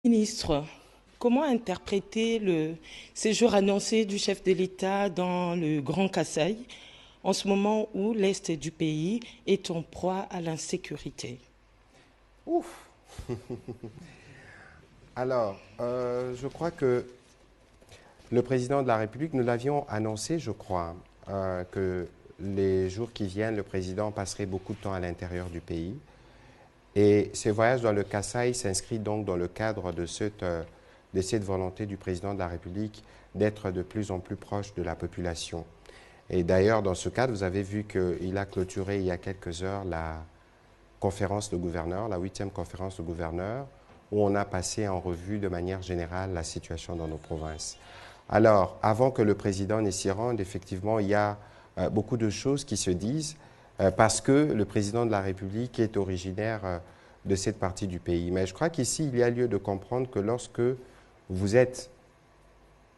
Ministre, comment interpréter le séjour annoncé du chef de l'État dans le Grand Kasaï en ce moment où l'Est du pays est en proie à l'insécurité? Ouf. Alors, je crois que le président de la République, nous l'avions annoncé, je crois, que les jours qui viennent, le président passerait beaucoup de temps à l'intérieur du pays. Et ce voyage dans le Kasaï s'inscrit donc dans le cadre de cette volonté du président de la République d'être de plus en plus proche de la population. Et d'ailleurs, dans ce cadre, vous avez vu qu'il a clôturé il y a quelques heures la conférence de gouverneurs, la 8e conférence de gouverneurs, où on a passé en revue de manière générale la situation dans nos provinces. Alors, avant que le président ne s'y rende, effectivement, il y a beaucoup de choses qui se disent parce que le président de la République est originaire de cette partie du pays. Mais je crois qu'ici, il y a lieu de comprendre que lorsque vous êtes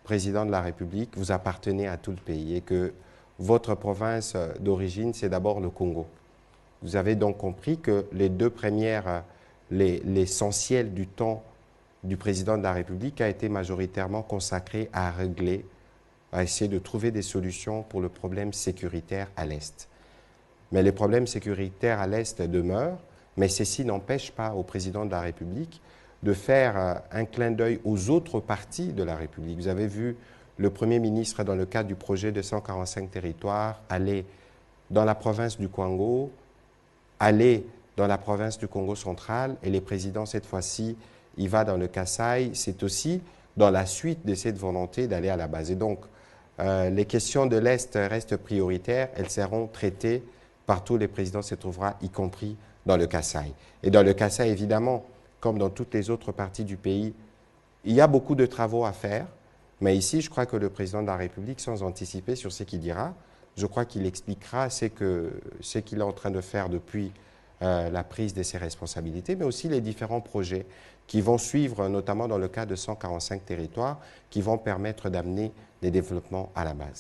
président de la République, vous appartenez à tout le pays et que votre province d'origine, c'est d'abord le Congo. Vous avez donc compris que les deux premières, l'essentiel du temps du président de la République a été majoritairement consacré à régler, à essayer de trouver des solutions pour le problème sécuritaire à l'Est. Mais les problèmes sécuritaires à l'Est demeurent, mais ceci n'empêche pas au président de la République de faire un clin d'œil aux autres parties de la République. Vous avez vu le Premier ministre, dans le cadre du projet de 145 territoires, aller dans la province du Congo, aller dans la province du Congo central, et les présidents, cette fois-ci, il va dans le Kasaï. C'est aussi dans la suite de cette volonté d'aller à la base. Et donc, les questions de l'Est restent prioritaires. Elles seront traitées partout où les présidents se trouveront, y compris dans le Kasaï. Et dans le Kasaï, évidemment, comme dans toutes les autres parties du pays, il y a beaucoup de travaux à faire. Mais ici, je crois que le président de la République, sans anticiper sur ce qu'il dira, je crois qu'il expliquera ce qu'il est en train de faire depuis la prise de ses responsabilités, mais aussi les différents projets qui vont suivre, notamment dans le cas de 145 territoires, qui vont permettre d'amener des développements à la base.